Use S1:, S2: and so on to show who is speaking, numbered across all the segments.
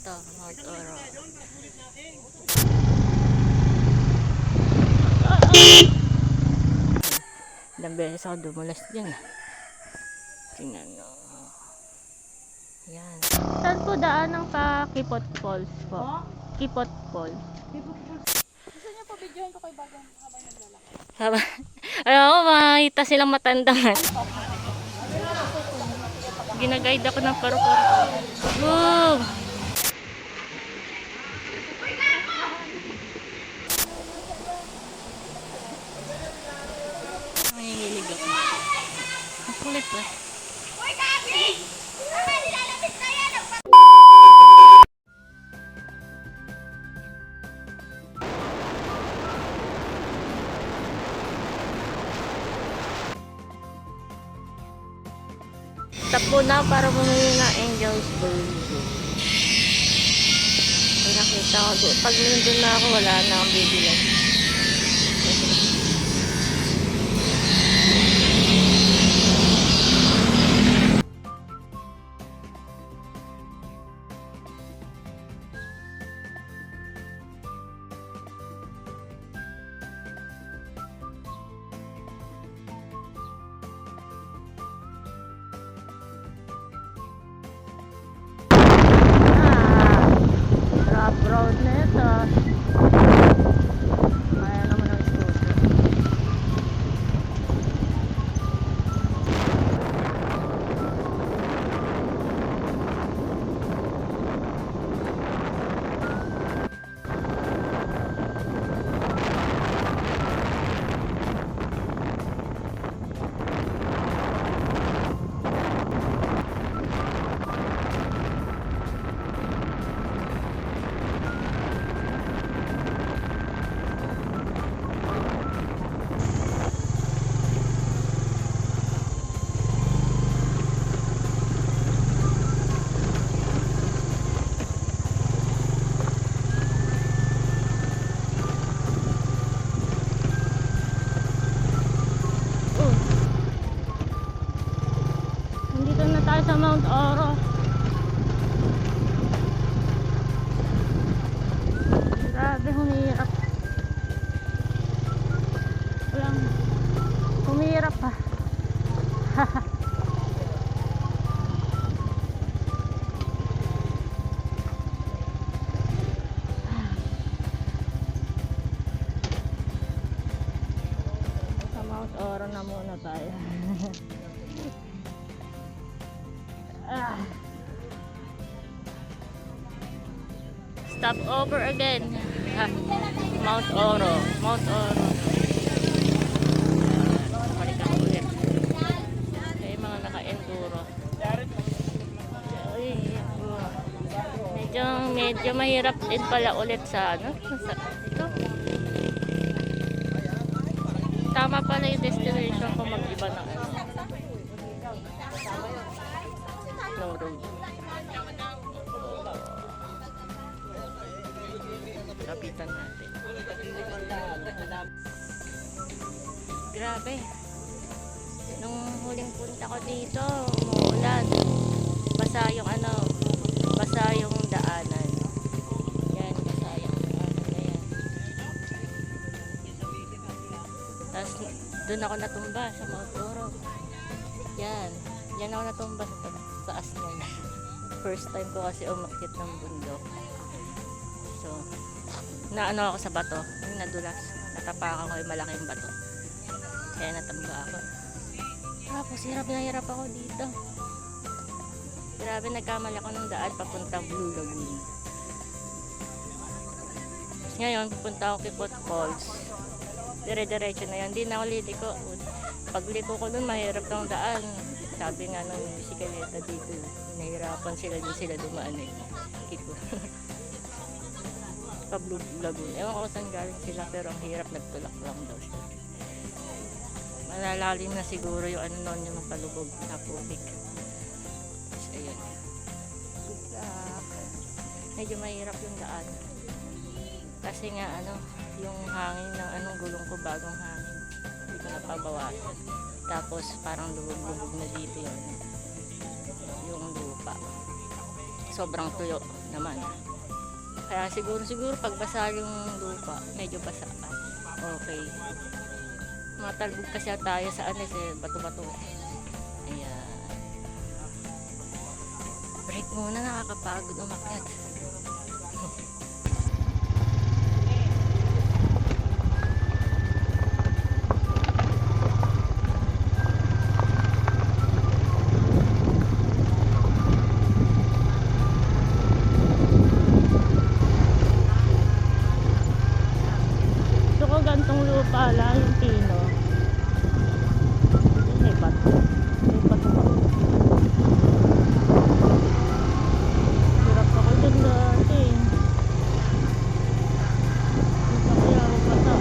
S1: Ito, Mount Oro. Ilang beses ako dumulas dyan. Tingnan nyo. Yan. Saan po daan ng pa Kipot Falls po? Kipot Falls.
S2: Gusto niyo pa videohan ko kay Bagong habang naglalakad?
S1: Sabi, ayaw ko makita silang matandangan. Ginaguide ako ng paru-paro. Boom! Nanginginig ako. Ang kulit ba? Stop muna para bumili ng Angel's Burger. May nakita ko doon. Pag nandun na ako, wala na akong bibilan. Rough road na ito. Kaya naman ang scooter. Nandito na tayo sa Mount Oro. Grabe, humihirap. Walang humihirap pa. Sa Mount Oro na muna tayo. Stop over again. Mount Oro. Mount Oro. Balik ako ulit. Kaya mga naka-enduro. Medyo mahirap din pala ulit sa ano. Ito. Tama pala yung destination ko, mag-iba ng ano. No road. Kapitan natin. Grabe. Nung huling punta ko dito, umuulan. Basa yung ano, basa yung daanan. Yan, basa yung daanan na yan. Tapos doon ako natumba sa Mount Oro. Yan. Yan ako natumba sa taas niyan. First time ko kasi umakyat ng bundok. So, naano ako sa bato. Yung nadulas. Natapakan ko yung malaking bato. Kaya natumba ako. Tapos hirap na hirap ako dito. Grabe, nagkamali ako ng daan papuntang Blue Lagoon. Ngayon, pupunta ako Kipot Falls. Dire-diretso na yan. Hindi na ako liliko. Pagliko ko dun, mahirap ng daan. Sabi nga ng bisikleta dito, nahirapan sila din sila dumaan eh. Kipot. Pa Blue Lagoon. Ewan ko saan galing sila, pero ang hirap, nagtulak lang daw siya. Malalalim na siguro yung ano nun, yung palubog na pupik. So, ayun. Good luck. Medyo mahirap yung daan. Kasi nga ano, yung hangin ng anong gulong ko, bagong hangin. Hindi ko napabawasan. Tapos parang lubog-lubog na dito yung lupa. Sobrang tuyo. naman. Kaya siguro pag basa yung lupa, medyo basa pa. Okay. Matalbog kasi tayo sa ano eh, bato-bato. Ayan. Break muna, nakakapagod umakyat. Gusto ko gantong lupa lang yung pino. May bato. May bato pa. Hirap ako dun dati. Hindi pa kaya ako bata.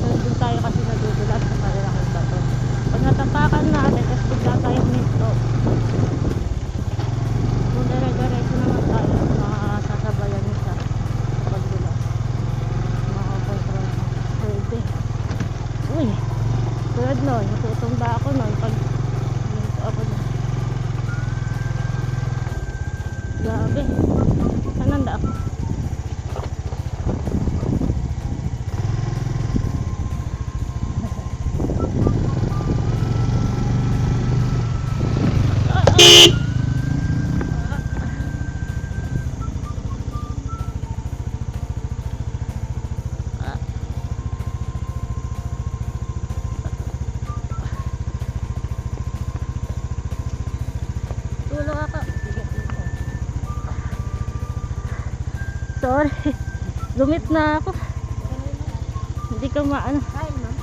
S1: Nandun tayo kasi nadudulas sa malalaking bato. Pag natapakan natin, tapos bigla tayong minto. Kung dire-diretso naman tayo, makasasabayan niya sa pagdulas. Makakontrol mo. Pwede. Uy! Tulad nun, natutumba ako nun pag minto ako nun. Grabe. Saan nanda ako? Tulong ako. Sorry. Lumit na ako. Hindi ko maano.
S2: Kain, ma'am.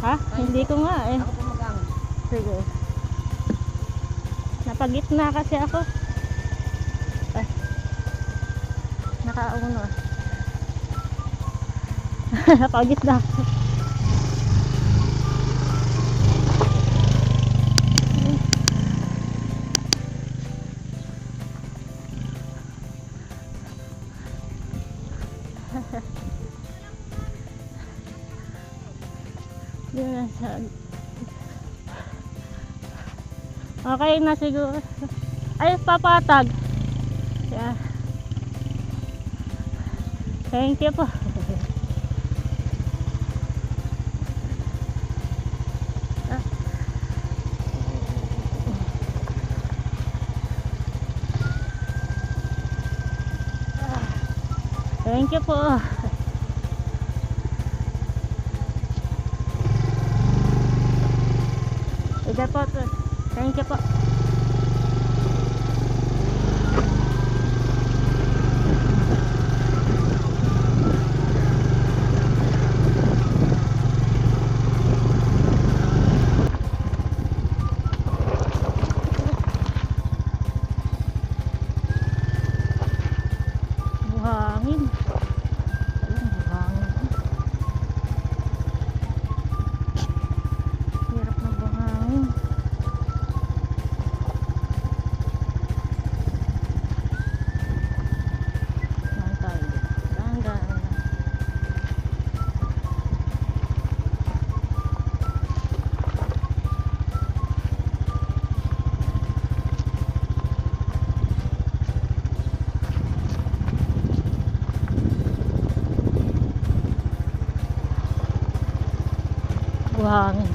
S1: Ha? Hindi ko nga eh.
S2: Ako po mag-angon.
S1: Sige. Napagitna kasi ako. Ay. Nakauno. Napagitna ako. Di na sa... Okay na siguro. Ay, papatag. Yeah. Thank you po. Thank you po. Ida po. Thank you po. Buhangin. Ayun, buhangin. Hirap ng buhangin. Saan tayo? Dahan-dahan lang. Buhangin.